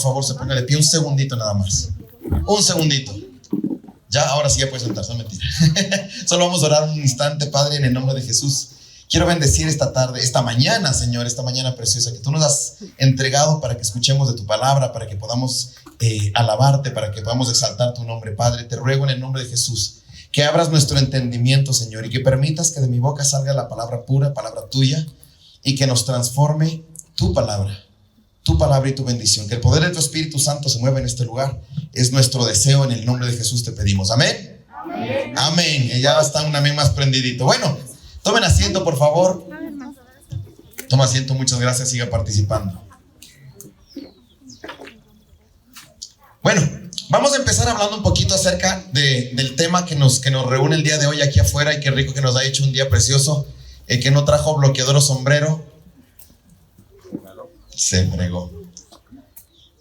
favor se ponga de pie un segundito nada más. Un segundito. Ya, ahora sí ya puedes sentarse, no mentira. Solo vamos a orar un instante, Padre, en el nombre de Jesús. Quiero bendecir esta tarde, esta mañana, Señor, esta mañana preciosa que tú nos has entregado para que escuchemos de tu palabra, para que podamos alabarte, para que podamos exaltar tu nombre. Padre, te ruego en el nombre de Jesús que abras nuestro entendimiento, Señor, y que permitas que de mi boca salga la palabra pura, palabra tuya, y que nos transforme tu palabra y tu bendición. Que el poder de tu Espíritu Santo se mueva en este lugar. Es nuestro deseo, en el nombre de Jesús te pedimos. Amén. Amén. Amén. Y ya está un amén más prendidito. Bueno, tomen asiento, por favor. Toma asiento, muchas gracias. Siga participando. Bueno, vamos a empezar hablando un poquito acerca del tema que nos reúne el día de hoy aquí afuera. Y qué rico que nos ha hecho un día precioso. El que no trajo bloqueador o sombrero se fregó.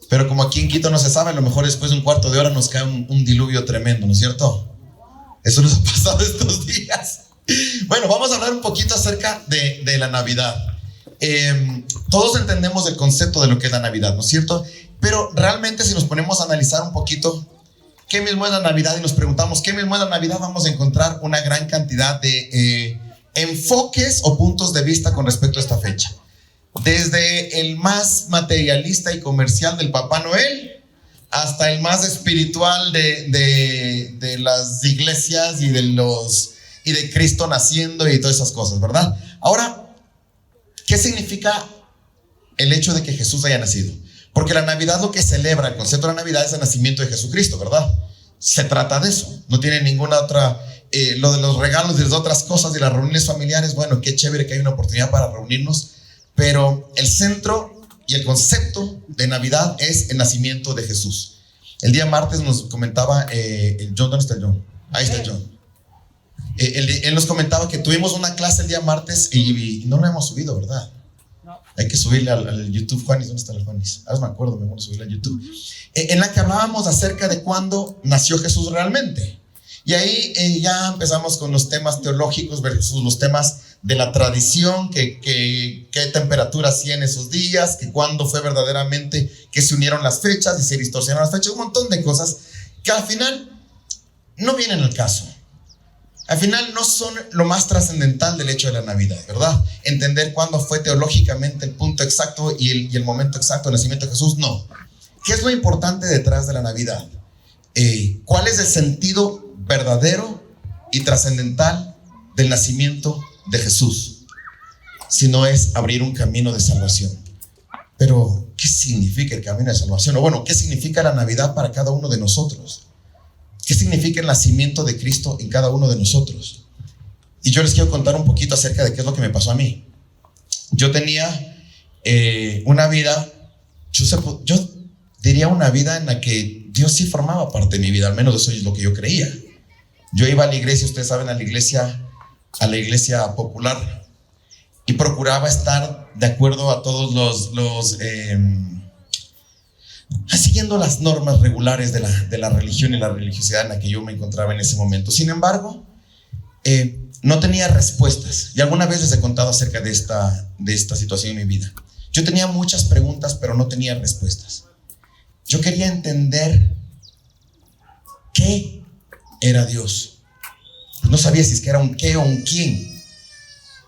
Pero como aquí en Quito no se sabe, a lo mejor después de un cuarto de hora nos cae un diluvio tremendo, ¿no es cierto? Eso nos ha pasado estos días. Bueno, vamos a hablar un poquito acerca de la Navidad. Todos entendemos el concepto de lo que es la Navidad, ¿no es cierto? Pero realmente si nos ponemos a analizar un poquito qué mismo es la Navidad y nos preguntamos qué mismo es la Navidad, vamos a encontrar una gran cantidad de enfoques o puntos de vista con respecto a esta fecha. Desde el más materialista y comercial del Papá Noel hasta el más espiritual de las iglesias y de Cristo naciendo y todas esas cosas, ¿verdad? Ahora, ¿qué significa el hecho de que Jesús haya nacido? Porque la Navidad lo que celebra, el concepto de la Navidad es el nacimiento de Jesucristo, ¿verdad? Se trata de eso, no tiene ninguna otra, lo de los regalos y las otras cosas y las reuniones familiares, bueno, qué chévere que hay una oportunidad para reunirnos. Pero el centro y el concepto de Navidad es el nacimiento de Jesús. El día martes nos comentaba John, ¿dónde está John? Ahí está John. Él nos comentaba que tuvimos una clase el día martes y no la hemos subido, ¿verdad? No. Hay que subirle al YouTube. Juanis, ¿dónde está el Juanis? Ahora me acuerdo, me voy a subirle al YouTube. En la que hablábamos acerca de cuándo nació Jesús realmente. Y ahí ya empezamos con los temas teológicos versus los temas de la tradición, qué temperatura hacía en esos días, que cuándo fue verdaderamente que se unieron las fechas y se distorsionaron las fechas, un montón de cosas que al final no vienen al caso. Al final no son lo más trascendental del hecho de la Navidad, ¿verdad? Entender cuándo fue teológicamente el punto exacto y el momento exacto del nacimiento de Jesús, no. ¿Qué es lo importante detrás de la Navidad? ¿Cuál es el sentido verdadero y trascendental del nacimiento de Jesús? Si no es abrir un camino de salvación. Pero, ¿qué significa el camino de salvación? O bueno, ¿qué significa la Navidad para cada uno de nosotros? ¿Qué significa el nacimiento de Cristo en cada uno de nosotros? Y yo les quiero contar un poquito acerca de qué es lo que me pasó a mí. Yo tenía una vida, yo diría una vida en la que Dios sí formaba parte de mi vida, al menos eso es lo que yo creía. Yo iba a la iglesia, ustedes saben, a la iglesia popular, y procuraba estar de acuerdo a todos siguiendo las normas regulares de la religión y la religiosidad en la que yo me encontraba en ese momento. Sin embargo, no tenía respuestas, y alguna vez les he contado acerca de esta situación en mi vida. Yo tenía muchas preguntas, pero no tenía respuestas. Yo quería entender qué era Dios. No sabía si es que era un qué o un quién,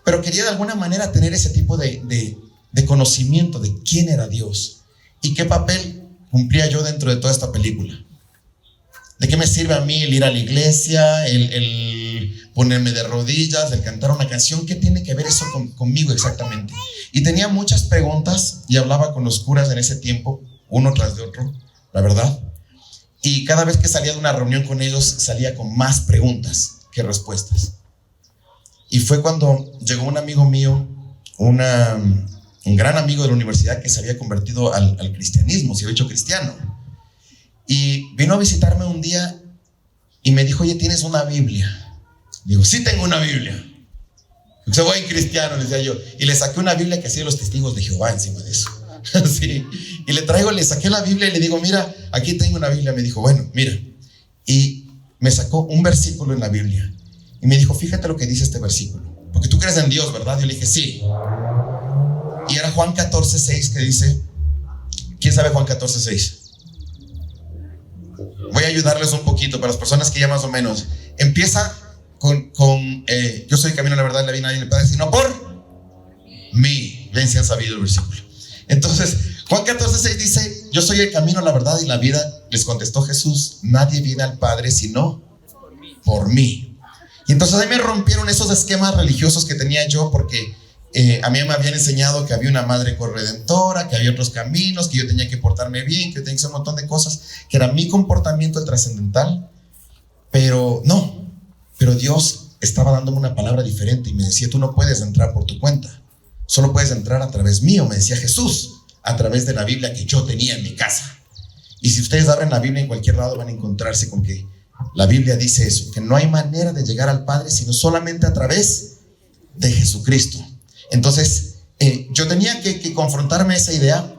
pero quería de alguna manera tener ese tipo de conocimiento de quién era Dios y qué papel cumplía yo dentro de toda esta película. ¿De qué me sirve a mí el ir a la iglesia, el ponerme de rodillas, el cantar una canción? ¿Qué tiene que ver eso conmigo exactamente? Y tenía muchas preguntas y hablaba con los curas en ese tiempo, uno tras de otro, la verdad. Y cada vez que salía de una reunión con ellos, salía con más preguntas que respuestas. Y fue cuando llegó un amigo mío, un gran amigo de la universidad que se había convertido al cristianismo, se había hecho cristiano. Y vino a visitarme un día y me dijo: oye, ¿tienes una Biblia? Digo, sí tengo una Biblia. Yo soy cristiano, le decía yo. Y le saqué una Biblia que hacía los testigos de Jehová encima de eso. Sí. Y le saqué la Biblia y le digo: mira, aquí tengo una Biblia. Me dijo: bueno, mira. Y me sacó un versículo en la Biblia y me dijo: fíjate lo que dice este versículo, porque tú crees en Dios, ¿verdad? Yo le dije: sí. Y era Juan 14:6, que dice ¿Quién sabe Juan 14:6? Voy a ayudarles un poquito para las personas que ya más o menos. Empieza con yo soy el camino, la verdad y la vida, nadie le puede, sino por mí. Ven si han sabido el versículo. Entonces, Juan 14:6 dice: yo soy el camino, la verdad y la vida. Les contestó Jesús: nadie viene al Padre sino por mí. Y entonces ahí me rompieron esos esquemas religiosos que tenía yo, porque a mí me habían enseñado que había una madre corredentora, que había otros caminos, que yo tenía que portarme bien, que yo tenía que hacer un montón de cosas, que era mi comportamiento el trascendental. Pero no, pero Dios estaba dándome una palabra diferente y me decía: tú no puedes entrar por tu cuenta, solo puedes entrar a través mío, me decía Jesús, a través de la Biblia que yo tenía en mi casa. Y si ustedes abren la Biblia en cualquier lado, van a encontrarse con que la Biblia dice eso, que no hay manera de llegar al Padre sino solamente a través de Jesucristo. Entonces yo tenía que confrontarme esa idea.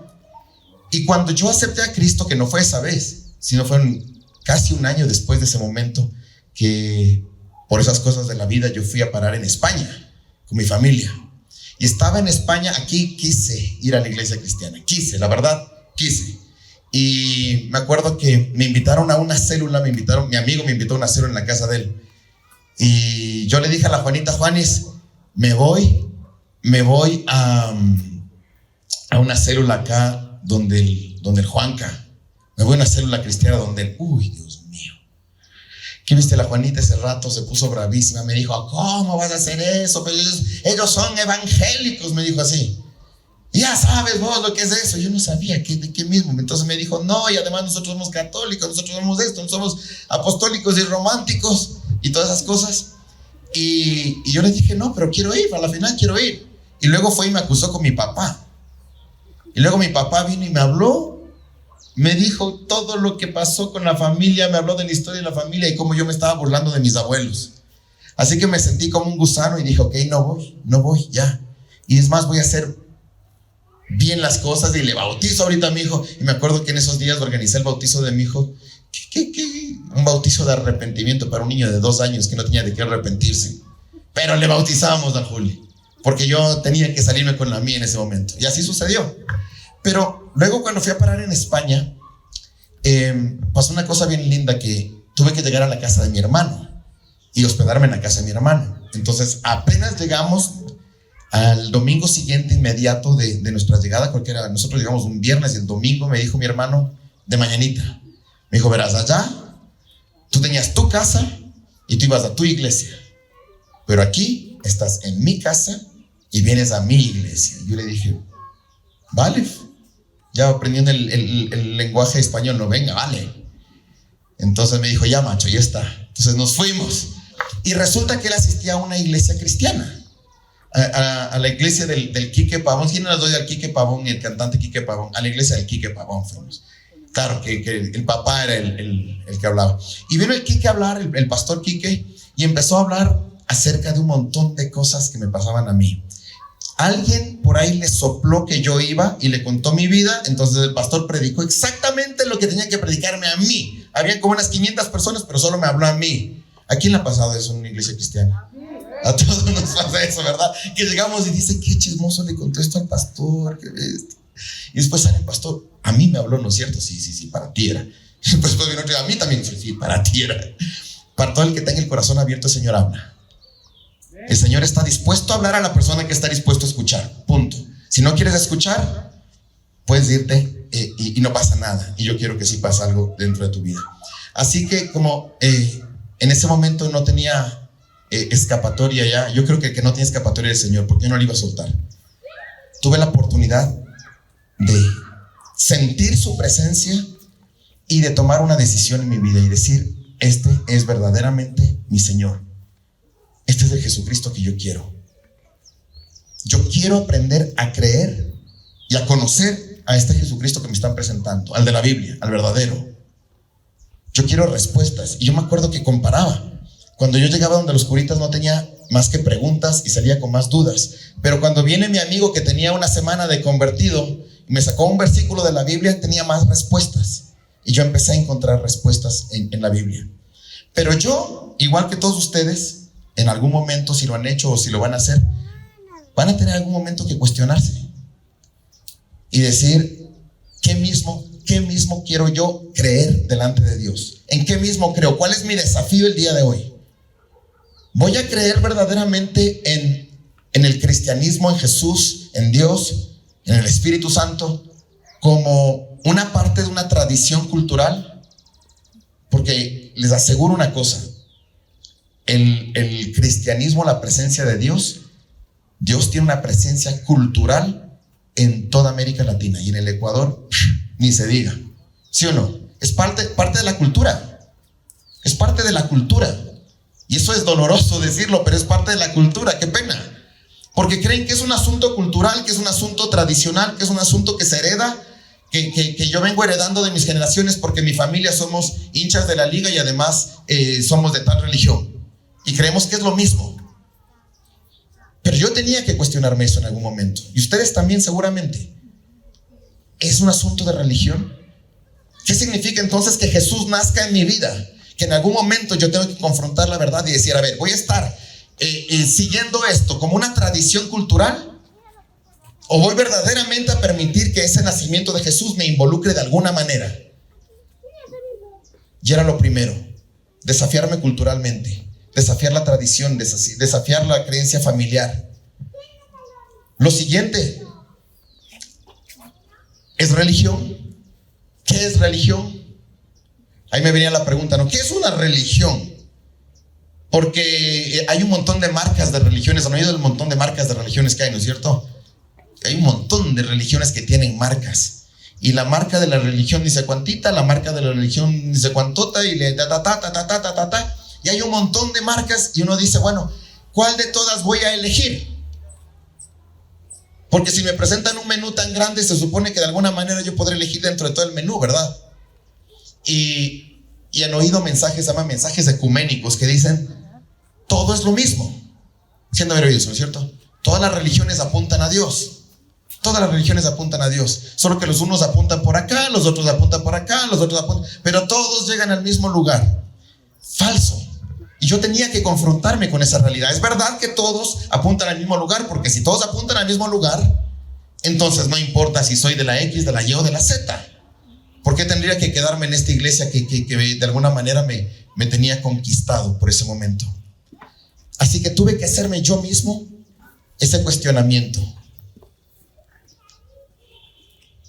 Y cuando yo acepté a Cristo, que no fue esa vez, sino fue casi un año después de ese momento, que por esas cosas de la vida yo fui a parar en España con mi familia. Y estaba en España. Aquí quise ir a la iglesia cristiana, la verdad quise. Y me acuerdo que me invitaron a una célula, mi amigo me invitó a una célula en la casa de él. Y yo le dije a la Juanita: Juanis, me voy a una célula acá donde el Juanca, me voy a una célula cristiana donde uy, Dios mío. ¿Qué viste? La Juanita ese rato se puso bravísima, me dijo: ¿cómo vas a hacer eso? Pero ellos son evangélicos, me dijo así. Ya sabes vos lo que es eso. Yo no sabía de qué mismo. Entonces me dijo: no, y además nosotros somos católicos, nosotros somos esto, nosotros somos apostólicos y románticos y todas esas cosas. Y yo le dije: no, pero quiero ir, a la final quiero ir. Y luego fue y me acusó con mi papá. Y luego mi papá vino y me habló, me dijo todo lo que pasó con la familia, me habló de la historia de la familia y cómo yo me estaba burlando de mis abuelos. Así que me sentí como un gusano y dije: ok, no voy, ya. Y es más, voy a hacer bien las cosas y le bautizo ahorita a mi hijo. Y me acuerdo que en esos días organicé el bautizo de mi hijo. Un bautizo de arrepentimiento para un niño de 2 años que no tenía de qué arrepentirse. Pero le bautizamos a Juli, porque yo tenía que salirme con la mía en ese momento. Y así sucedió. Pero luego, cuando fui a parar en España, pasó una cosa bien linda, que tuve que llegar a la casa de mi hermano y hospedarme en la casa de mi hermano. Entonces apenas llegamos al domingo siguiente inmediato de nuestra llegada, porque nosotros llegamos un viernes y el domingo me dijo mi hermano de mañanita, me dijo: verás, allá tú tenías tu casa y tú ibas a tu iglesia, pero aquí estás en mi casa y vienes a mi iglesia. Y yo le dije: vale, ya aprendiendo el lenguaje español, no, venga, vale. Entonces me dijo: ya macho, ya está. Entonces nos fuimos y resulta que él asistía a una iglesia cristiana, a la iglesia del Quique Pavón. ¿Quién nos doy al Quique Pavón, el cantante Quique Pavón? A la iglesia del Quique Pavón fuimos. Claro que el papá era el que hablaba. Y vino el Quique a hablar, el pastor Quique, y empezó a hablar acerca de un montón de cosas que me pasaban a mí. Alguien por ahí le sopló que yo iba y le contó mi vida. Entonces el pastor predicó exactamente lo que tenía que predicarme a mí. Había como unas 500 personas, pero solo me habló a mí. ¿A quién le ha pasado eso en una iglesia cristiana? A todos nos pasa eso, ¿verdad? Que llegamos y dice: qué chismoso le contó esto al pastor, qué bestia. Y después sale el pastor: a mí me habló, ¿no es cierto? Sí, para ti era. Después vino otro: a mí también, sí, para ti era. Para todo el que tenga el corazón abierto, el Señor habla. El Señor está dispuesto a hablar a la persona que está dispuesto a escuchar, punto. Si no quieres escuchar, puedes irte y no pasa nada. Y yo quiero que sí pase algo dentro de tu vida. Así que como en ese momento no tenía escapatoria ya, yo creo que no tenía escapatoria del Señor, porque yo no le iba a soltar. Tuve la oportunidad de sentir su presencia y de tomar una decisión en mi vida y decir: este es verdaderamente mi Señor. Este es el Jesucristo que yo quiero. Yo quiero aprender a creer y a conocer a este Jesucristo que me están presentando, al de la Biblia, al verdadero. Yo quiero respuestas. Y yo me acuerdo que comparaba. Cuando yo llegaba donde los curitas no tenía más que preguntas y salía con más dudas. Pero cuando viene mi amigo que tenía una semana de convertido y me sacó un versículo de la Biblia, tenía más respuestas. Y yo empecé a encontrar respuestas en la Biblia. Pero yo, igual que todos ustedes, en algún momento, si lo han hecho o si lo van a hacer, van a tener algún momento que cuestionarse y decir: ¿Qué mismo quiero yo creer delante de Dios? ¿En qué mismo creo? ¿Cuál es mi desafío el día de hoy? ¿Voy a creer verdaderamente en el cristianismo, en Jesús, en Dios, en el Espíritu Santo, como una parte de una tradición cultural? Porque les aseguro una cosa, el cristianismo, la presencia de Dios tiene una presencia cultural en toda América Latina, y en el Ecuador ni se diga, ¿sí o no? Es parte de la cultura, es parte de la cultura, y eso es doloroso decirlo, pero es parte de la cultura. Qué pena, porque creen que es un asunto cultural, que es un asunto tradicional, que es un asunto que se hereda, que yo vengo heredando de mis generaciones, porque mi familia somos hinchas de la liga y además somos de tal religión, y creemos que es lo mismo. Pero yo tenía que cuestionarme eso en algún momento, y ustedes también seguramente. ¿Es un asunto de religión? ¿Qué significa entonces que Jesús nazca en mi vida? Que en algún momento yo tengo que confrontar la verdad y decir, a ver, voy a estar siguiendo esto como una tradición cultural, o voy verdaderamente a permitir que ese nacimiento de Jesús me involucre de alguna manera. Y era lo primero, desafiarme culturalmente, desafiar la tradición, desafiar la creencia familiar. Lo siguiente, ¿es religión? ¿Qué es religión? Ahí me venía la pregunta, ¿no? ¿Qué es una religión? Porque hay un montón de marcas de religiones. ¿Han oído el montón de marcas de religiones que hay, no es cierto? Hay un montón de religiones que tienen marcas. Y la marca de la religión dice cuantita, la marca de la religión dice cuantota, y le ta. Y hay un montón de marcas, y uno dice, bueno, ¿cuál de todas voy a elegir? Porque si me presentan un menú tan grande, se supone que de alguna manera yo podré elegir dentro de todo el menú, ¿verdad? Y han oído mensajes, se llaman mensajes ecuménicos, que dicen, todo es lo mismo. Siendo haber oído eso, ¿no es cierto? Todas las religiones apuntan a Dios. Todas las religiones apuntan a Dios. Solo que los unos apuntan por acá, los otros apuntan por acá, los otros apuntan, pero todos llegan al mismo lugar. Falso. Y yo tenía que confrontarme con esa realidad. Es verdad que todos apuntan al mismo lugar, porque si todos apuntan al mismo lugar, entonces no importa si soy de la X, de la Y o de la Z. ¿Por qué tendría que quedarme en esta iglesia que de alguna manera me tenía conquistado por ese momento? Así que tuve que hacerme yo mismo ese cuestionamiento.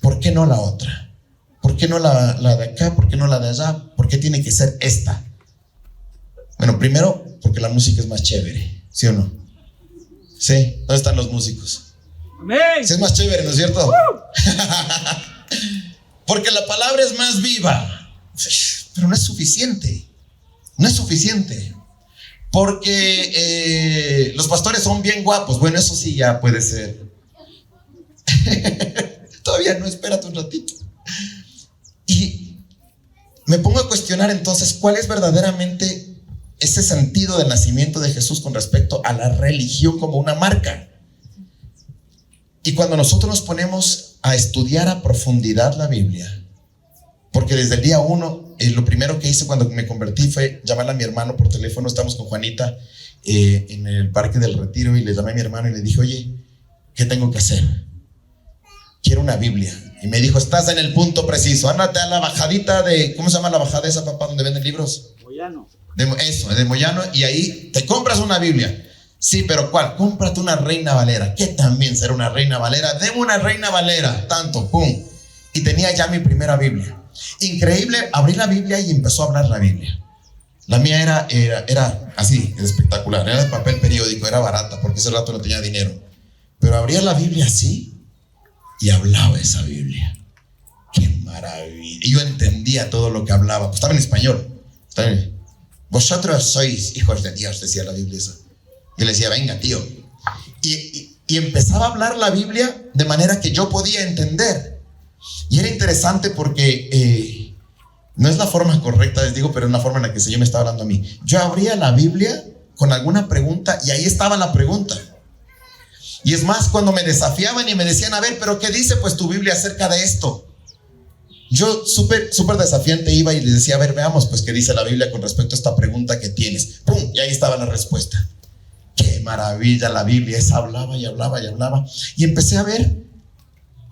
¿Por qué no la otra? ¿Por qué no la de acá? ¿Por qué no la de allá? ¿Por qué tiene que ser esta? Bueno, primero, porque la música es más chévere, ¿sí o no? ¿Sí? ¿Dónde están los músicos? Amén. Sí, es más chévere, ¿no es cierto? Porque la palabra es más viva. Pero no es suficiente. No es suficiente. Porque los pastores son bien guapos. Bueno, eso sí ya puede ser. Todavía no, espérate un ratito. Y me pongo a cuestionar entonces cuál es verdaderamente ese sentido del nacimiento de Jesús con respecto a la religión como una marca. Y cuando nosotros nos ponemos a estudiar a profundidad la Biblia, porque desde el día 1, lo primero que hice cuando me convertí fue llamarle a mi hermano por teléfono. Estamos con Juanita en el Parque del Retiro, y le llamé a mi hermano y le dije, oye, ¿qué tengo que hacer? Quiero una Biblia. Y me dijo, estás en el punto preciso, ándate a la bajadita de, ¿cómo se llama la bajada esa, papá, donde venden libros? Moyano. De Moyano, y ahí te compras una Biblia. Sí, pero ¿cuál? Cómprate una Reina Valera. ¿Qué también será una Reina Valera? Deme una Reina Valera, tanto, pum. Y tenía ya mi primera Biblia. Increíble, abrí la Biblia y empezó a hablar la Biblia. La mía era así, espectacular. Era de papel periódico, era barata, porque ese rato no tenía dinero. Pero abría la Biblia así y hablaba esa Biblia. ¡Qué maravilla! Y yo entendía todo lo que hablaba. Pues estaba en español. Vosotros sois hijos de Dios, decía la Biblia esa. Y le decía, venga, tío. Y empezaba a hablar la Biblia de manera que yo podía entender. Y era interesante porque no es la forma correcta, les digo, pero es una forma en la que el Señor me estaba hablando a mí. Yo abría la Biblia con alguna pregunta y ahí estaba la pregunta. Y es más, cuando me desafiaban y me decían, a ver, ¿pero qué dice pues tu Biblia acerca de esto? Yo súper desafiante iba y les decía, a ver, veamos pues qué dice la Biblia con respecto a esta pregunta que tienes. ¡Pum! Y ahí estaba la respuesta. ¡Qué maravilla la Biblia! Esa hablaba y hablaba y hablaba. Y empecé a ver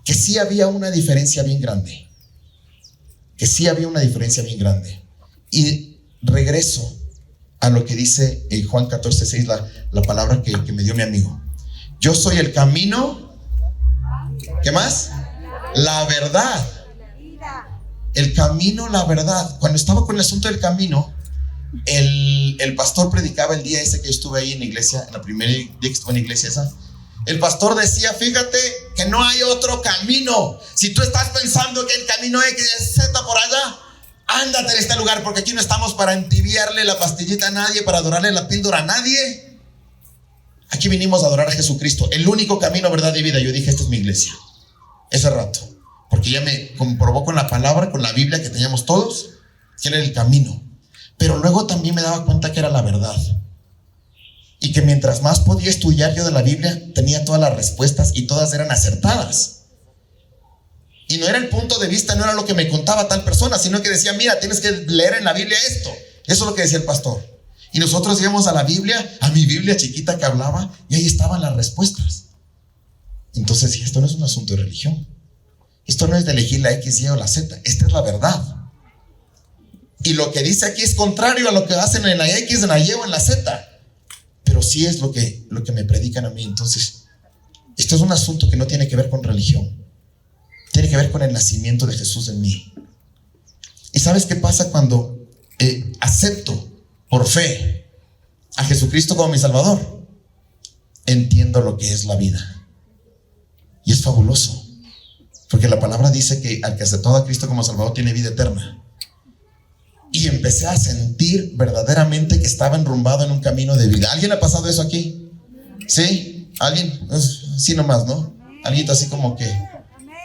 que sí había una diferencia bien grande. Que sí había una diferencia bien grande. Y regreso a lo que dice en Juan 14:6, la palabra que me dio mi amigo. Yo soy el camino. ¿Qué más? La verdad. El camino, la verdad. Cuando estaba con el asunto del camino, el pastor predicaba el día ese que yo estuve ahí en la iglesia, en el primer día que estuve en la iglesia esa. El pastor decía, fíjate que no hay otro camino. Si tú estás pensando que el camino X es Z por allá, ándate en este lugar, porque aquí no estamos para entibiarle la pastillita a nadie, para adorarle la píldora a nadie. Aquí vinimos a adorar a Jesucristo, el único camino, verdad y vida. Yo dije, esta es mi iglesia. Ese rato, porque ya me comprobó con la palabra, con la Biblia que teníamos todos, que era el camino. Pero luego también me daba cuenta que era la verdad. Y que mientras más podía estudiar yo de la Biblia, tenía todas las respuestas y todas eran acertadas. Y no era el punto de vista, no era lo que me contaba tal persona, sino que decía, mira, tienes que leer en la Biblia esto. Eso es lo que decía el pastor. Y nosotros íbamos a la Biblia, a mi Biblia chiquita que hablaba, y ahí estaban las respuestas. Entonces, esto no es un asunto de religión. Esto no es de elegir la X, Y o la Z. Esta es la verdad. Y lo que dice aquí es contrario a lo que hacen en la X, en la Y o en la Z. Pero sí es lo que me predican a mí. Entonces, esto es un asunto que no tiene que ver con religión. Tiene que ver con el nacimiento de Jesús en mí. ¿Y sabes qué pasa cuando acepto por fe a Jesucristo como mi Salvador? Entiendo lo que es la vida. Y es fabuloso, porque la palabra dice que al que aceptó a Cristo como Salvador tiene vida eterna. Y empecé a sentir verdaderamente que estaba enrumbado en un camino de vida. ¿Alguien ha pasado eso aquí? ¿Sí? ¿Alguien? Sí nomás, ¿no? Alguien así como que...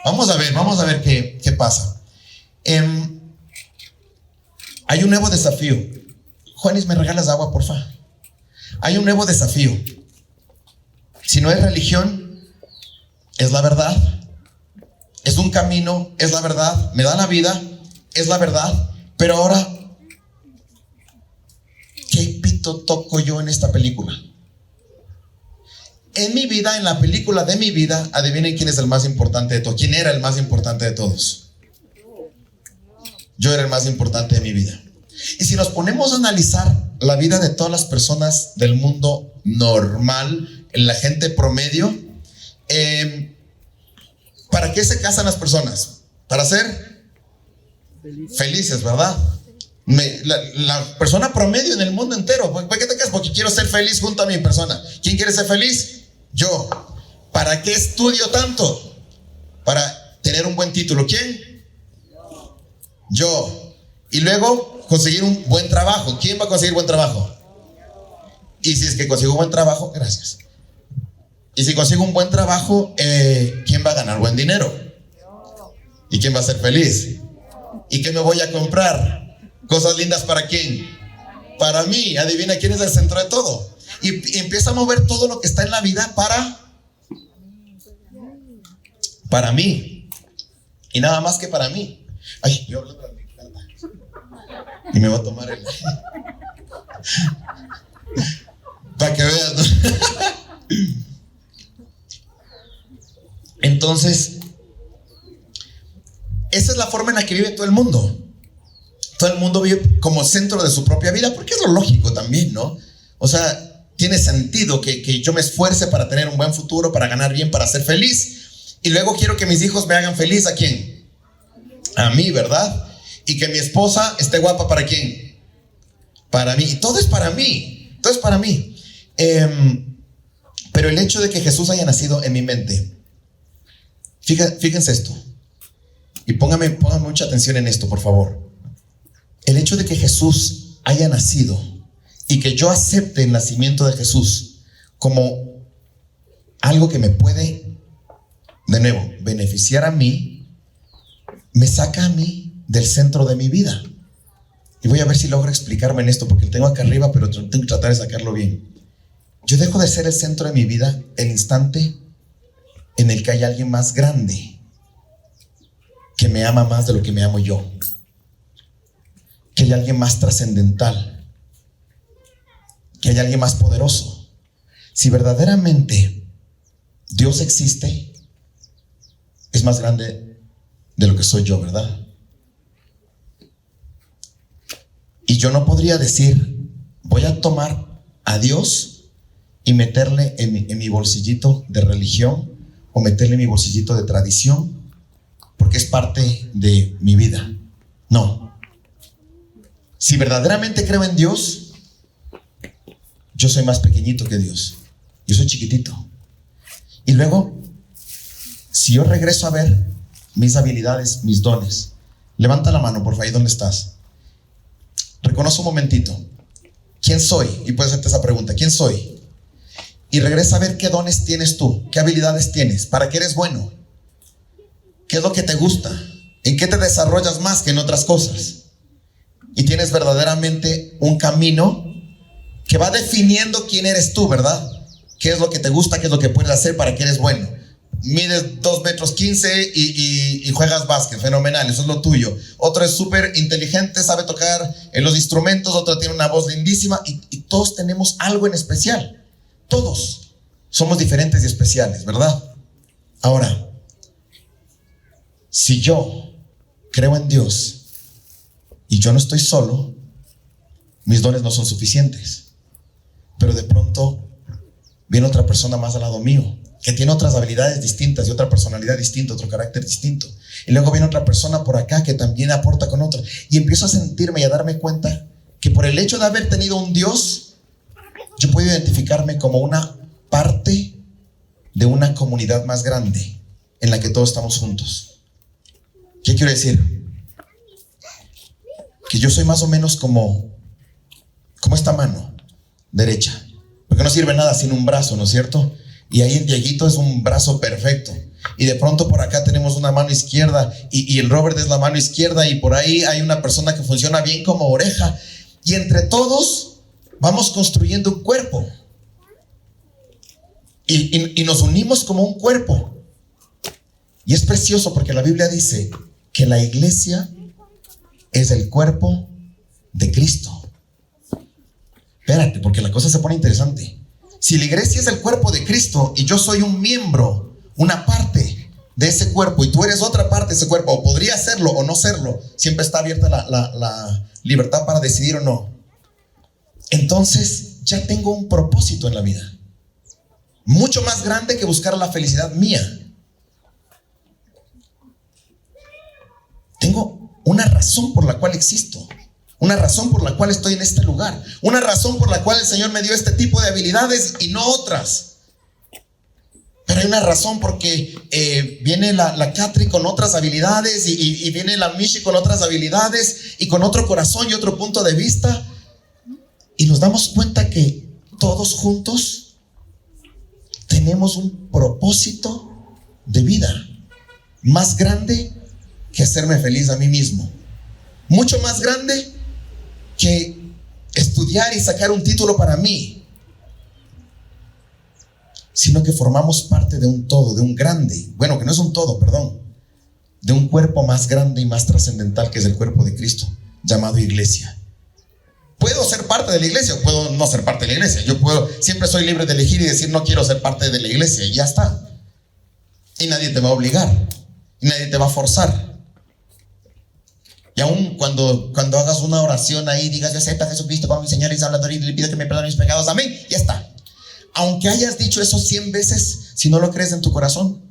Vamos a ver qué pasa. Hay un nuevo desafío. Juanis, ¿me regalas agua, porfa? Hay un nuevo desafío. Si no es religión, es la verdad. Es un camino, es la verdad. Me da la vida, es la verdad. Pero ahora, ¿qué pito toco yo en esta película? En mi vida, en la película de mi vida, adivinen quién es el más importante de todos. ¿Quién era el más importante de todos? Yo era el más importante de mi vida. Y si nos ponemos a analizar la vida de todas las personas del mundo normal, en la gente promedio, ¿para qué se casan las personas? Para ser felices, ¿verdad? La persona promedio en el mundo entero, ¿por qué te casas? Porque quiero ser feliz junto a mi persona. ¿Quién quiere ser feliz? Yo. ¿Para qué estudio tanto? Para tener un buen título. ¿Quién? Yo. Y luego conseguir un buen trabajo. ¿Quién va a conseguir buen trabajo? Y si es que consigo un buen trabajo, gracias. Y si consigo un buen trabajo, ¿quién va a ganar buen dinero? ¿Y quién va a ser feliz? ¿Y qué me voy a comprar? Cosas lindas, ¿para quién? Para mí. Adivina quién es el centro de todo. Y empieza a mover todo lo que está en la vida para mí. Y nada más que para mí. Ay, yo hablando de mi carta. Y me voy a tomar el... para que veas, ¿no? Entonces, esa es la forma en la que vive todo el mundo. Todo el mundo vive como centro de su propia vida, porque es lo lógico también, ¿no? O sea, tiene sentido que yo me esfuerce para tener un buen futuro, para ganar bien, para ser feliz. Y luego quiero que mis hijos me hagan feliz. ¿A quién? A mí, ¿verdad? Y que mi esposa esté guapa. ¿Para quién? Para mí. Y todo es para mí. Todo es para mí. Pero el hecho de que Jesús haya nacido en mi mente, fíjense esto. Y pónganme mucha atención en esto, por favor. El hecho de que Jesús haya nacido y que yo acepte el nacimiento de Jesús como algo que me puede, de nuevo, beneficiar a mí, me saca a mí del centro de mi vida. Y voy a ver si logro explicarme en esto, porque lo tengo acá arriba, pero tengo que tratar de sacarlo bien. Yo dejo de ser el centro de mi vida el instante en el que hay alguien más grande que me ama más de lo que me amo yo, que hay alguien más trascendental, que hay alguien más poderoso. Si verdaderamente Dios existe, es más grande de lo que soy yo, ¿verdad? Y yo no podría decir, voy a tomar a Dios y meterle en mi bolsillito de religión o meterle en mi bolsillito de tradición, porque es parte de mi vida. No. Si verdaderamente creo en Dios, yo soy más pequeñito que Dios. Yo soy chiquitito. Y luego, si yo regreso a ver mis habilidades, mis dones, levanta la mano, por favor, ahí donde estás. Reconoce un momentito. ¿Quién soy? Y puedes hacerte esa pregunta. ¿Quién soy? Y regresa a ver qué dones tienes tú, qué habilidades tienes, para qué eres bueno, qué es lo que te gusta, en qué te desarrollas más que en otras cosas. Y tienes verdaderamente un camino que va definiendo quién eres tú, ¿verdad? ¿Qué es lo que te gusta? ¿Qué es lo que puedes hacer? ¿Para qué eres bueno? Mides 2 metros 15 y juegas básquet, fenomenal, eso es lo tuyo. Otro es súper inteligente, sabe tocar en los instrumentos, otro tiene una voz lindísima y todos tenemos algo en especial. Todos somos diferentes y especiales, ¿verdad? Ahora, si yo creo en Dios y yo no estoy solo, mis dones no son suficientes. Pero de pronto viene otra persona más al lado mío, que tiene otras habilidades distintas y otra personalidad distinta, otro carácter distinto. Y luego viene otra persona por acá que también aporta con otro. Y empiezo a sentirme y a darme cuenta que por el hecho de haber tenido un Dios, yo puedo identificarme como una parte de una comunidad más grande en la que todos estamos juntos. ¿Qué quiero decir? Que yo soy más o menos como esta mano derecha, porque no sirve nada sin un brazo, ¿no es cierto? Y ahí el Dieguito es un brazo perfecto. Y de pronto por acá tenemos una mano izquierda y el Robert es la mano izquierda y por ahí hay una persona que funciona bien como oreja. Y entre todos vamos construyendo un cuerpo y nos unimos como un cuerpo. Y es precioso porque la Biblia dice que la iglesia es el cuerpo de Cristo. Espérate, porque la cosa se pone interesante. Si la iglesia es el cuerpo de Cristo y yo soy un miembro, una parte de ese cuerpo, y tú eres otra parte de ese cuerpo, o podría serlo o no serlo, siempre está abierta la libertad para decidir o no. Entonces ya tengo un propósito en la vida, mucho más grande que buscar la felicidad mía. Tengo una razón por la cual existo, una razón por la cual estoy en este lugar, una razón por la cual el Señor me dio este tipo de habilidades y no otras. Pero hay una razón porque viene la Catri con otras habilidades y viene la Mishi con otras habilidades y con otro corazón y otro punto de vista. Y nos damos cuenta que todos juntos tenemos un propósito de vida más grande que hacerme feliz a mí mismo, mucho más grande que estudiar y sacar un título para mí, sino que formamos parte de un todo, de un grande, bueno, que no es un todo, perdón, de un cuerpo más grande y más trascendental que es el cuerpo de Cristo, llamado iglesia. Puedo ser parte de la iglesia o puedo no ser parte de la iglesia. Siempre soy libre de elegir y decir no quiero ser parte de la iglesia y ya está. Y nadie te va a obligar, y nadie te va a forzar. Y aún cuando hagas una oración ahí, digas, yo acepto a Jesucristo como mi Señor y Salvador y le pido que me perdone mis pecados, amén, ya está. Aunque hayas dicho eso 100 veces, si no lo crees en tu corazón,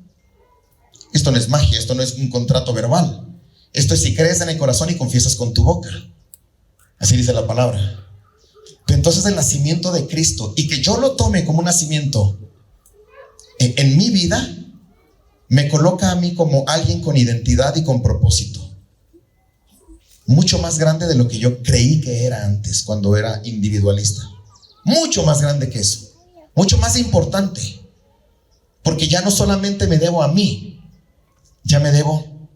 esto no es magia, esto no es un contrato verbal. Esto es si crees en el corazón y confiesas con tu boca. Así dice la palabra. Pero entonces el nacimiento de Cristo, y que yo lo tome como un nacimiento en mi vida, me coloca a mí como alguien con identidad y con propósito. Mucho más grande de lo que yo creí que era antes, cuando era individualista. Mucho más grande que eso. Mucho más importante. Porque ya no solamente me debo a mí, ya me debo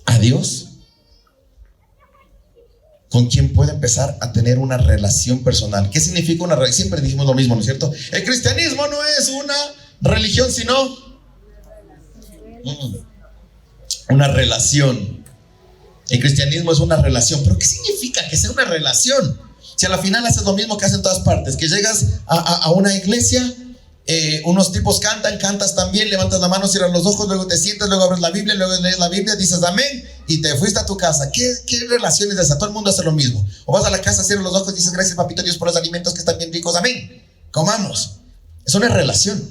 a Dios, con quien puedo empezar a tener una relación personal. ¿Qué significa una relación? Siempre dijimos lo mismo, ¿no es cierto? El cristianismo no es una religión, sino una relación. El cristianismo es una relación. ¿Pero qué significa que sea una relación? Si a la final haces lo mismo que hacen en todas partes, que llegas a una iglesia Unos tipos cantas también, levantas la mano, cierras los ojos, luego te sientas, luego abres la Biblia, luego lees la Biblia, dices amén y te fuiste a tu casa. ¿Qué relación es esa? Todo el mundo hace lo mismo. O vas a la casa, cierras los ojos y dices gracias papito Dios por los alimentos que están bien ricos, amén, comamos. Es una relación.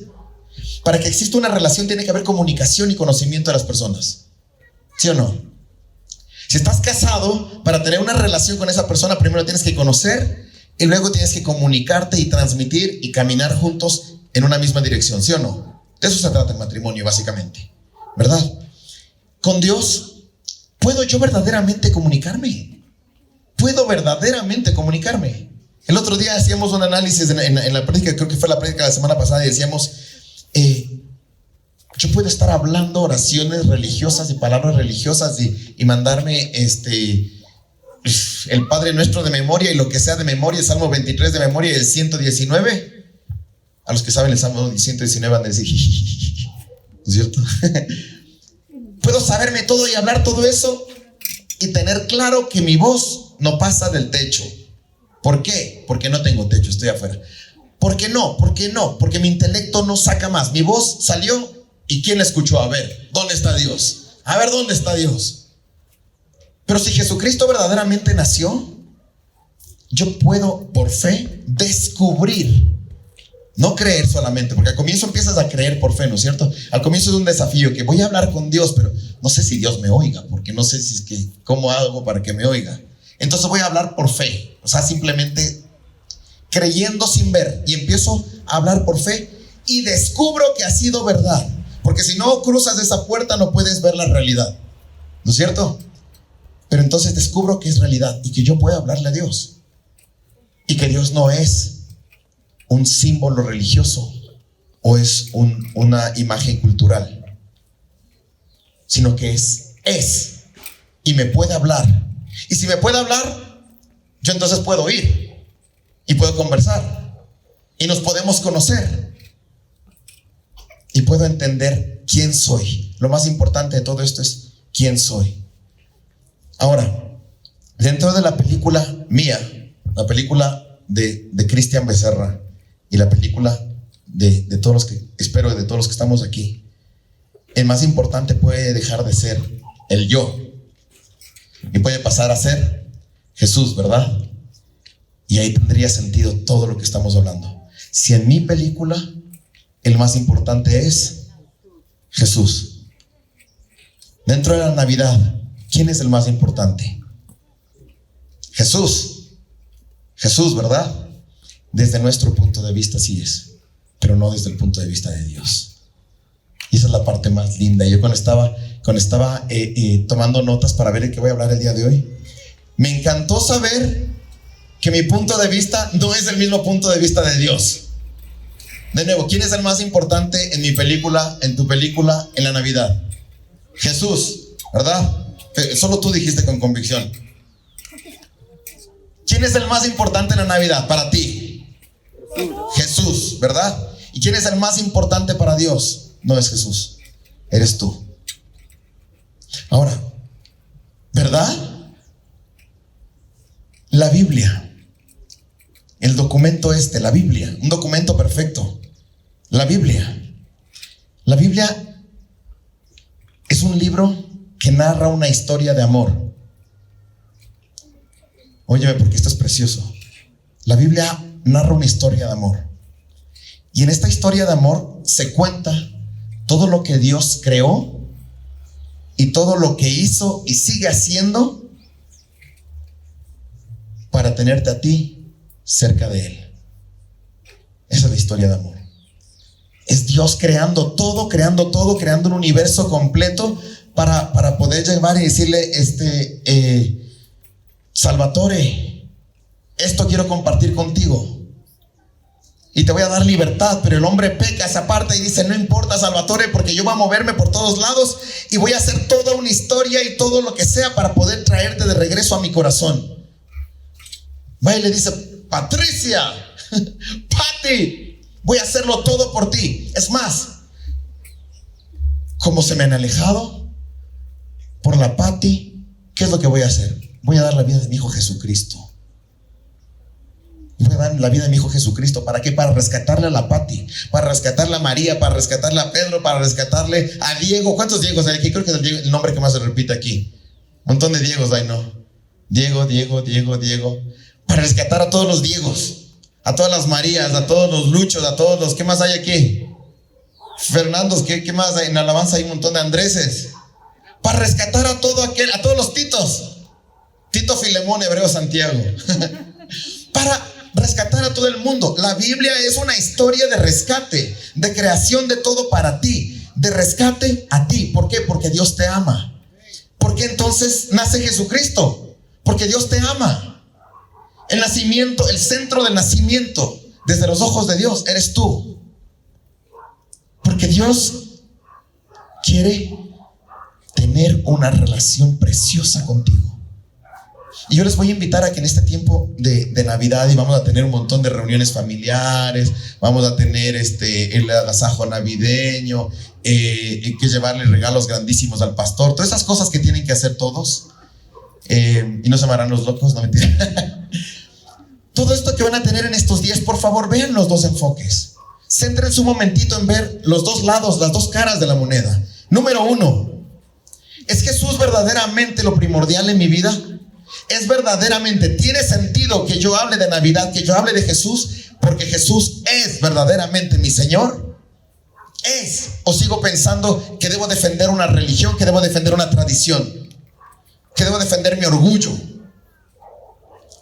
Para que exista una relación tiene que haber comunicación y conocimiento de las personas, ¿sí o no? Si estás casado, para tener una relación con esa persona primero tienes que conocer y luego tienes que comunicarte y transmitir y caminar juntos en una misma dirección, ¿sí o no? De eso se trata el matrimonio, básicamente, ¿verdad? Con Dios, ¿puedo yo verdaderamente comunicarme? ¿Puedo verdaderamente comunicarme? El otro día hacíamos un análisis en la prédica, creo que fue la prédica de la semana pasada, y decíamos, yo puedo estar hablando oraciones religiosas y palabras religiosas y mandarme el Padre Nuestro de memoria y lo que sea de memoria, el Salmo 23 de memoria y el 119. A los que saben el Salmo 119 van a decir, ¿no es cierto? Puedo saberme todo y hablar todo eso y tener claro que mi voz no pasa del techo. ¿Por qué? Porque no tengo techo, estoy afuera. ¿Por qué no? ¿Por qué no? Porque mi intelecto no saca más. Mi voz salió y ¿quién la escuchó? A ver, ¿dónde está Dios? A ver, ¿dónde está Dios? Pero si Jesucristo verdaderamente nació, yo puedo por fe descubrir. No creer solamente, porque al comienzo empiezas a creer por fe, ¿no es cierto? Al comienzo es un desafío que voy a hablar con Dios, pero no sé si Dios me oiga, porque no sé si es que, ¿cómo hago para que me oiga? Entonces voy a hablar por fe, o sea, simplemente creyendo sin ver, y empiezo a hablar por fe y descubro que ha sido verdad, porque si no cruzas esa puerta no puedes ver la realidad, ¿no es cierto? Pero entonces descubro que es realidad y que yo puedo hablarle a Dios y que Dios no es un símbolo religioso o es una imagen cultural, sino que es y me puede hablar. Y si me puede hablar, yo entonces puedo oír y puedo conversar y nos podemos conocer y puedo entender quién soy. Lo más importante de todo esto es quién soy. Ahora, dentro de la película mía, la película de Cristian Becerra y la película de todos los que, espero, de todos los que estamos aquí, el más importante puede dejar de ser el yo y puede pasar a ser Jesús, ¿verdad? Y ahí tendría sentido todo lo que estamos hablando. Si en mi película el más importante es Jesús, dentro de la Navidad, ¿quién es el más importante? Jesús, ¿verdad? Desde nuestro punto de vista sí es, pero no desde el punto de vista de Dios. Y esa es la parte más linda. Yo cuando estaba tomando notas para ver de qué voy a hablar el día de hoy, me encantó saber que mi punto de vista no es el mismo punto de vista de Dios. De nuevo, ¿quién es el más importante en mi película, en tu película, en la Navidad? Jesús, ¿verdad? Solo tú dijiste con convicción. ¿Quién es el más importante en la Navidad para ti? Jesús, ¿verdad? ¿Y quién es el más importante para Dios? No es Jesús, eres tú. Ahora, ¿verdad? La Biblia, el documento la Biblia, un documento perfecto. La Biblia es un libro que narra una historia de amor. Óyeme, porque esto es precioso. La Biblia narra una historia de amor. Y en esta historia de amor se cuenta todo lo que Dios creó y todo lo que hizo y sigue haciendo para tenerte a ti cerca de Él. Esa es la historia de amor. Es Dios creando todo, creando un universo completo para poder llevar y decirle, Salvatore, esto quiero compartir contigo y te voy a dar libertad. Pero el hombre peca, se aparta y dice, no importa, Salvatore, porque yo voy a moverme por todos lados y voy a hacer toda una historia y todo lo que sea para poder traerte de regreso a mi corazón. Va y le dice, Patricia, Pati, voy a hacerlo todo por ti. Es más, como se me han alejado por la Pati, ¿qué es lo que voy a hacer? Voy a dar la vida de mi hijo Jesucristo. Voy a dar la vida de mi hijo Jesucristo. ¿Para qué? Para rescatarle a la Pati, para rescatarle a María, para rescatarle a Pedro, para rescatarle a Diego. ¿Cuántos Diegos hay aquí? Creo que es el nombre que más se repite aquí. Un montón de Diegos hay, ¿no? Diego. Para rescatar a todos los Diegos, a todas las Marías, a todos los Luchos, a todos los... ¿Qué más hay aquí? Fernandos, ¿qué más hay? En alabanza hay un montón de Andreses. Para rescatar a todos los Titos. Tito, Filemón, Hebreo, Santiago. Para rescatar a todo el mundo. La Biblia es una historia de rescate, de creación de todo para ti, de rescate a ti. ¿Por qué? Porque Dios te ama. ¿Por qué entonces nace Jesucristo? Porque Dios te ama. El nacimiento, el centro del nacimiento, desde los ojos de Dios, eres tú. Porque Dios quiere tener una relación preciosa contigo. Y yo les voy a invitar a que en este tiempo de Navidad, y vamos a tener un montón de reuniones familiares, vamos a tener el agasajo navideño, hay que llevarle regalos grandísimos al pastor, todas esas cosas que tienen que hacer todos, y no se me harán los locos, no mentira. Todo esto que van a tener en estos días, por favor, vean los dos enfoques. Céntrense un momentito en ver los dos lados, las dos caras de la moneda. Número 1, ¿es Jesús verdaderamente lo primordial en mi vida? ¿Es verdaderamente, tiene sentido que yo hable de Navidad, que yo hable de Jesús, porque Jesús es verdaderamente mi Señor? ¿Es? ¿O sigo pensando que debo defender una religión, que debo defender una tradición, que debo defender mi orgullo?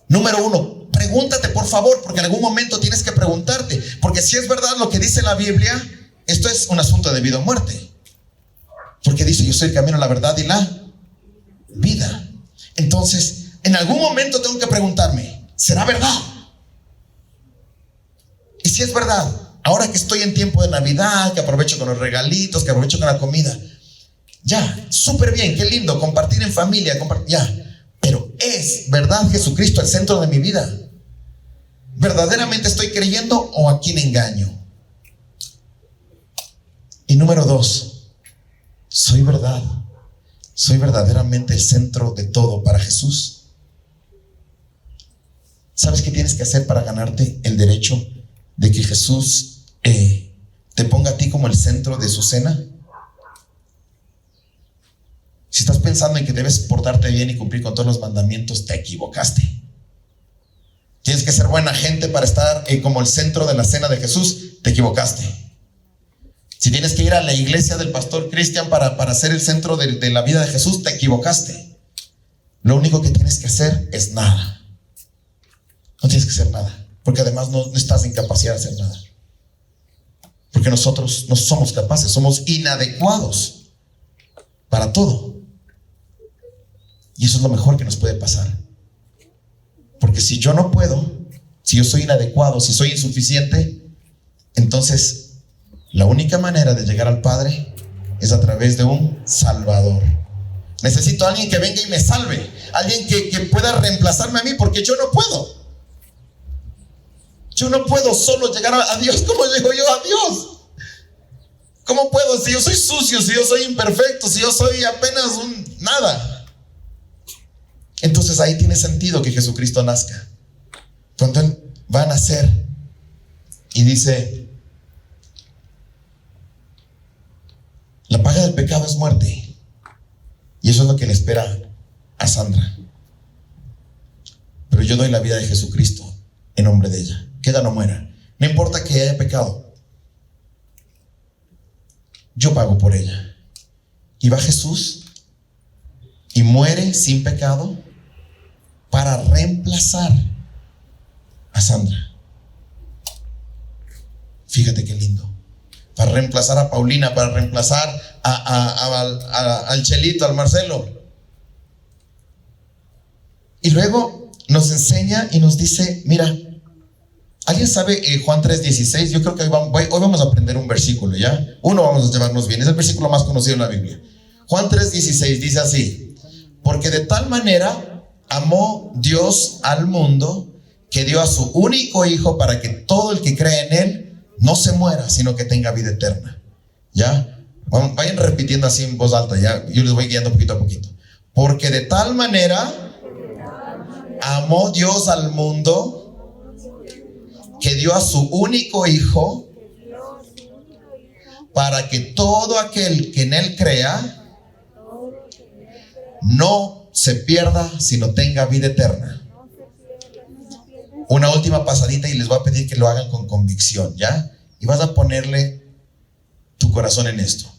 Número 1, pregúntate por favor, porque en algún momento tienes que preguntarte, porque si es verdad lo que dice la Biblia, esto es un asunto de vida o muerte, porque dice: yo soy el camino, la verdad y la vida. Entonces, en algún momento tengo que preguntarme, ¿será verdad? Y si es verdad, ahora que estoy en tiempo de Navidad, que aprovecho con los regalitos, que aprovecho con la comida, ya, súper bien, qué lindo, compartir en familia, ya. Pero ¿es verdad Jesucristo el centro de mi vida? ¿Verdaderamente estoy creyendo o a quién engaño? Y número 2, ¿soy verdaderamente el centro de todo para Jesús? ¿Sabes qué tienes que hacer para ganarte el derecho de que Jesús te ponga a ti como el centro de su cena? Si estás pensando en que debes portarte bien y cumplir con todos los mandamientos, te equivocaste. Tienes que ser buena gente para estar como el centro de la cena de Jesús, te equivocaste. Si tienes que ir a la iglesia del pastor Cristian para ser el centro de la vida de Jesús, te equivocaste. Lo único que tienes que hacer es nada. No tienes que hacer nada, porque además no estás en capacidad de hacer nada. Porque nosotros no somos capaces, somos inadecuados para todo. Y eso es lo mejor que nos puede pasar. Porque si yo no puedo, si yo soy inadecuado, si soy insuficiente, entonces la única manera de llegar al Padre es a través de un Salvador. Necesito a alguien que venga y me salve, alguien que pueda reemplazarme a mí, porque yo no puedo. Yo no puedo solo llegar a Dios. ¿Cómo llego yo a Dios? ¿Cómo puedo? Si yo soy sucio, si yo soy imperfecto, si yo soy apenas un nada. Entonces ahí tiene sentido que Jesucristo nazca. Cuando Él va a nacer y dice: la paga del pecado es muerte. Y eso es lo que le espera a Sandra. Pero yo doy la vida de Jesucristo en nombre de ella, que ella no muera. No importa que haya pecado, yo pago por ella. Y va Jesús y muere sin pecado para reemplazar a Sandra. Fíjate qué lindo. Para reemplazar a Paulina, para reemplazar al Chelito, al Marcelo. Y luego nos enseña y nos dice: mira, ¿alguien sabe Juan 3:16? Yo creo que hoy vamos a aprender un versículo, ¿ya? Uno vamos a llevarnos bien, es el versículo más conocido en la Biblia. Juan 3:16 dice así: porque de tal manera amó Dios al mundo, que dio a su único Hijo, para que todo el que cree en Él no se muera, sino que tenga vida eterna. ¿Ya? Vayan repitiendo así en voz alta, ¿ya? Yo les voy guiando poquito a poquito. Porque de tal manera amó Dios al mundo, que dio a su único Hijo, para que todo aquel que en Él crea no se pierda, sino tenga vida eterna. Una última pasadita y les voy a pedir que lo hagan con convicción, ¿ya? Y vas a ponerle tu corazón en esto.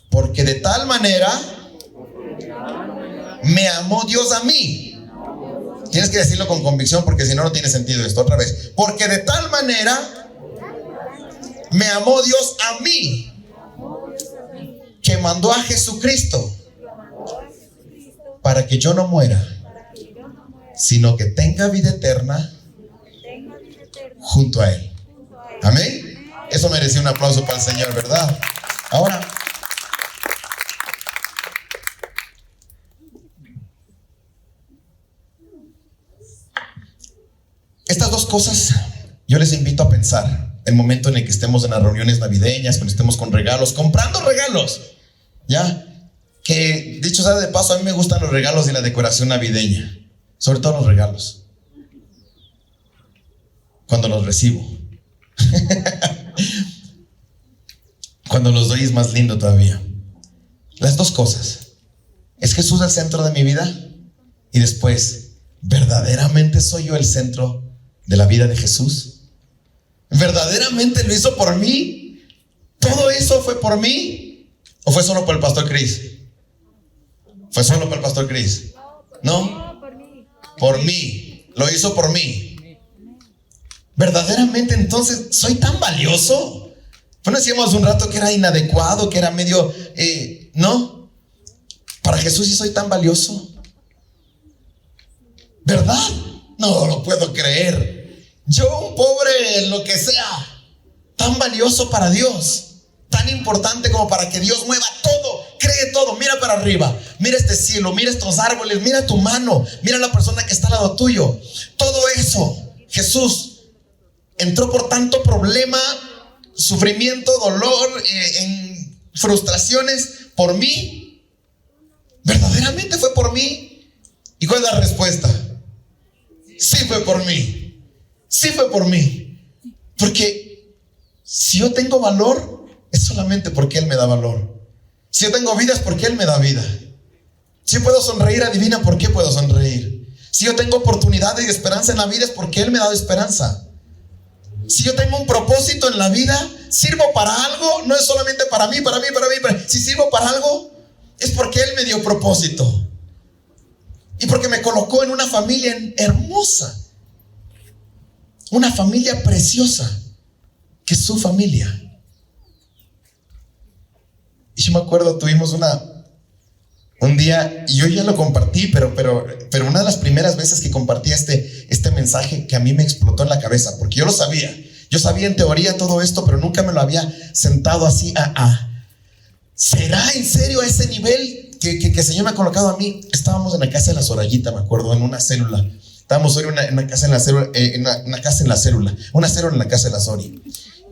Porque de tal manera me amó Dios a mí. Tienes que decirlo con convicción, porque si no, no tiene sentido esto. Otra vez. Porque de tal manera me amó Dios a mí, que mandó a Jesucristo para que yo no muera, sino que tenga vida eterna junto a Él. Amén. Eso merecía un aplauso para el Señor, ¿verdad? Ahora, estas dos cosas yo les invito a pensar el momento en el que estemos en las reuniones navideñas, cuando estemos con regalos, comprando regalos, ¿ya? Que dicho sea de paso, a mí me gustan los regalos y la decoración navideña, sobre todo los regalos, cuando los recibo. Cuando los doy es más lindo todavía. Las dos cosas. ¿Es Jesús el centro de mi vida? Y después, ¿verdaderamente soy yo el centro de la vida de Jesús? ¿Verdaderamente lo hizo por mí? ¿Todo eso fue por mí? ¿O fue solo por el pastor Chris? ¿Fue solo por el pastor Chris? ¿No? Por mí. Lo hizo por mí. ¿Verdaderamente entonces soy tan valioso? Bueno, decíamos un rato que era inadecuado, que era medio, ¿no? Para Jesús sí soy tan valioso. ¿Verdad? No lo puedo creer. Yo, un pobre, lo que sea, tan valioso para Dios, tan importante como para que Dios mueva todo, cree todo. Mira para arriba, mira este cielo, mira estos árboles, mira tu mano, mira la persona que está al lado tuyo. Todo eso, Jesús entró por tanto problema, sufrimiento, dolor, en frustraciones por mí. ¿Verdaderamente fue por mí? ¿Y cuál es la respuesta? Sí fue por mí. Sí fue por mí. Porque si yo tengo valor, es solamente porque Él me da valor. Si yo tengo vida, es porque Él me da vida. Si yo puedo sonreír, adivina por qué puedo sonreír. Si yo tengo oportunidades y esperanza en la vida, es porque Él me ha dado esperanza. Si yo tengo un propósito en la vida, sirvo para algo, no es solamente para mí. Si sirvo para algo, es porque Él me dio propósito. Y porque me colocó en una familia hermosa. Una familia preciosa, que es su familia. Y yo me acuerdo, tuvimos un día, y yo ya lo compartí, pero una de las primeras veces que compartí este mensaje, que a mí me explotó en la cabeza, porque yo lo sabía. Yo sabía en teoría todo esto, pero nunca me lo había sentado así. ¿Será en serio a ese nivel que el Señor me ha colocado a mí? Estábamos en la casa de la Zorayita, me acuerdo, en una célula. Estábamos hoy en una casa en la célula, una célula en la casa de la Zori.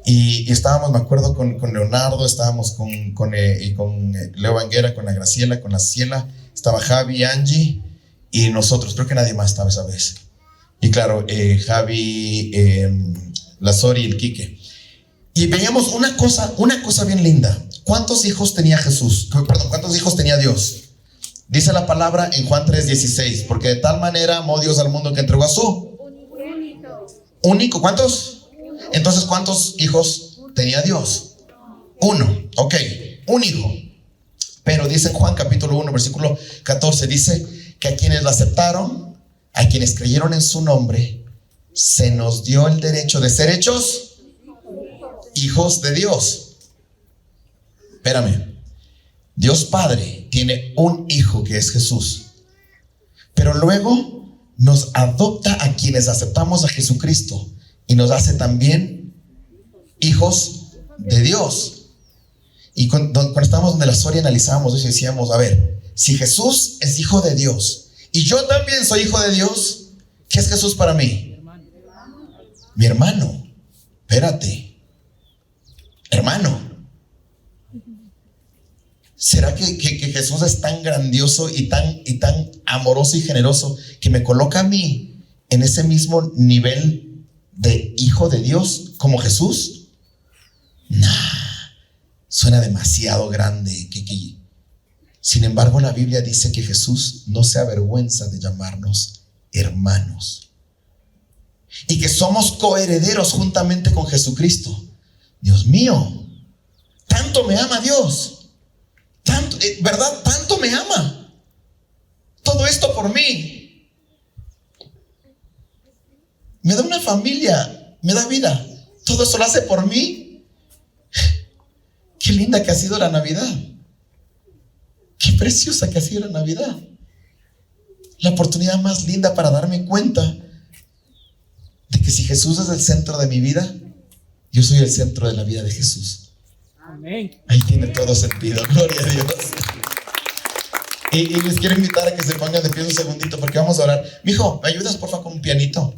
Y estábamos, me acuerdo, con Leonardo, estábamos con Leo Banguera, con la Graciela, con la Ciela, estaba Javi, Angie y nosotros. Creo que nadie más estaba esa vez. Y claro, Javi, la Zori y el Quique. Y veíamos una cosa bien linda. ¿Cuántos hijos tenía Jesús? Perdón, ¿cuántos hijos tenía Dios? Dice la palabra en Juan 3:16, porque de tal manera amó Dios al mundo que entregó a su único. ¿Cuántos? Entonces, ¿cuántos hijos tenía Dios? Uno. Ok, un hijo. Pero dice en Juan capítulo 1, versículo 14, dice que a quienes lo aceptaron, a quienes creyeron en su nombre, se nos dio el derecho de ser hechos hijos de Dios. Espérame. Dios Padre tiene un hijo que es Jesús, pero luego nos adopta a quienes aceptamos a Jesucristo y nos hace también hijos de Dios. Y cuando estábamos donde la Soria analizábamos eso y decíamos, a ver, si Jesús es hijo de Dios y yo también soy hijo de Dios, ¿qué es Jesús para mí? Mi hermano. Espérate, hermano. ¿Será que Jesús es tan grandioso y tan amoroso y generoso que me coloca a mí en ese mismo nivel de hijo de Dios como Jesús? Nah, suena demasiado grande. Sin embargo, la Biblia dice que Jesús no se avergüenza de llamarnos hermanos y que somos coherederos juntamente con Jesucristo. Dios mío, tanto me ama Dios, tanto, ¿verdad? Tanto me ama. Todo esto por mí. Me da una familia, me da vida. Todo eso lo hace por mí. Qué linda que ha sido la Navidad. Qué preciosa que ha sido la Navidad. La oportunidad más linda para darme cuenta de que si Jesús es el centro de mi vida, yo soy el centro de la vida de Jesús. Amén. Ahí tiene todo sentido. Gloria a Dios. Y les quiero invitar a que se pongan de pie un segundito porque vamos a orar. Mijo, ¿me ayudas por favor con un pianito?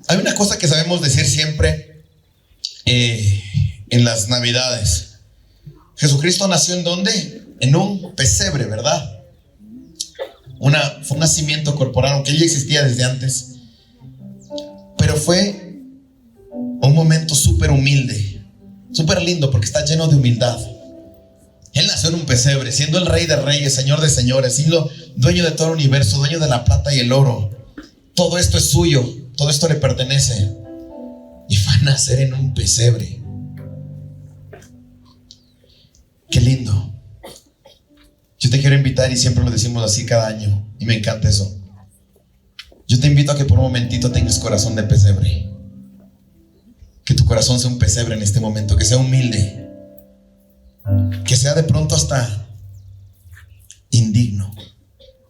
Hay una cosa que sabemos decir siempre en las Navidades. Jesucristo nació ¿en dónde? En un pesebre, ¿verdad? Fue un nacimiento corporal, aunque él ya existía desde antes. Pero fue un momento súper humilde, súper lindo porque está lleno de humildad. Él nació en un pesebre, siendo el Rey de Reyes, Señor de Señores, siendo dueño de todo el universo, dueño de la plata y el oro. Todo esto es suyo. Todo esto le pertenece. Y va a nacer en un pesebre. Qué lindo. Yo te quiero invitar, y siempre lo decimos así cada año, y me encanta eso. Yo te invito a que por un momentito tengas corazón de pesebre. Que tu corazón sea un pesebre en este momento. Que sea humilde. Que sea de pronto hasta indigno.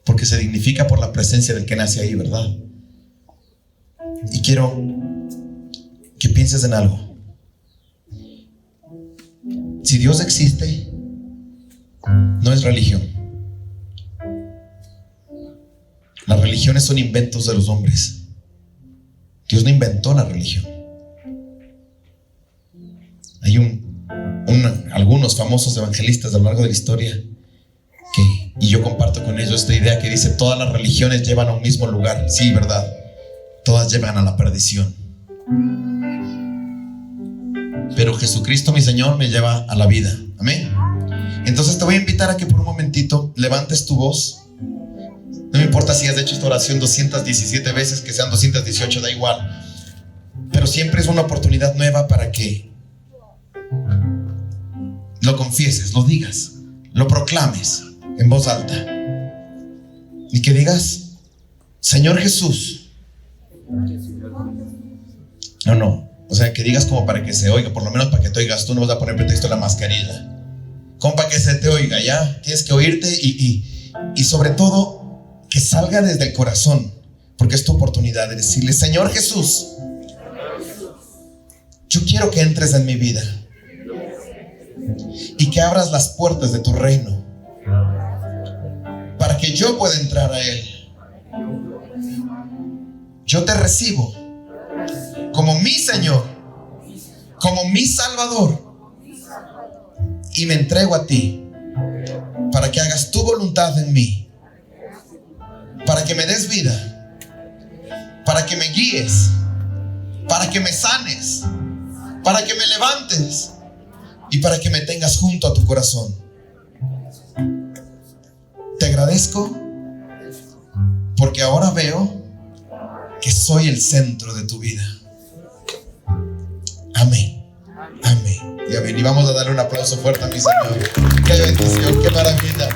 Porque se dignifica por la presencia del que nace ahí, ¿verdad? Y quiero que pienses en algo. Si Dios existe, no es religión. Las religiones son inventos de los hombres. Dios no inventó la religión. Hay algunos famosos evangelistas a lo largo de la historia y yo comparto con ellos esta idea que dice: todas las religiones llevan a un mismo lugar. Sí, verdad. Todas llevan a la perdición. Pero Jesucristo, mi Señor, me lleva a la vida. Amén. Entonces te voy a invitar a que por un momentito levantes tu voz. No me importa si has hecho esta oración 217 veces, que sean 218, da igual. Pero siempre es una oportunidad nueva para que lo confieses, lo digas, lo proclames en voz alta. Y que digas: Señor Jesús. No, o sea, que digas como para que se oiga, por lo menos para que te oigas. Tú no vas a poner pretexto en la mascarilla, como para que se te oiga, ya. Tienes que oírte y sobre todo que salga desde el corazón, porque es tu oportunidad de decirle: Señor Jesús, yo quiero que entres en mi vida y que abras las puertas de tu reino para que yo pueda entrar a él. Yo te recibo como mi Señor, como mi Salvador, y me entrego a ti para que hagas tu voluntad en mí, para que me des vida, para que me guíes, para que me sanes, para que me levantes y para que me tengas junto a tu corazón. Te agradezco porque ahora veo que soy el centro de tu vida. Amén. Amén. Y amén. Y vamos a darle un aplauso fuerte a mi Señor. Qué bendición, qué maravilla.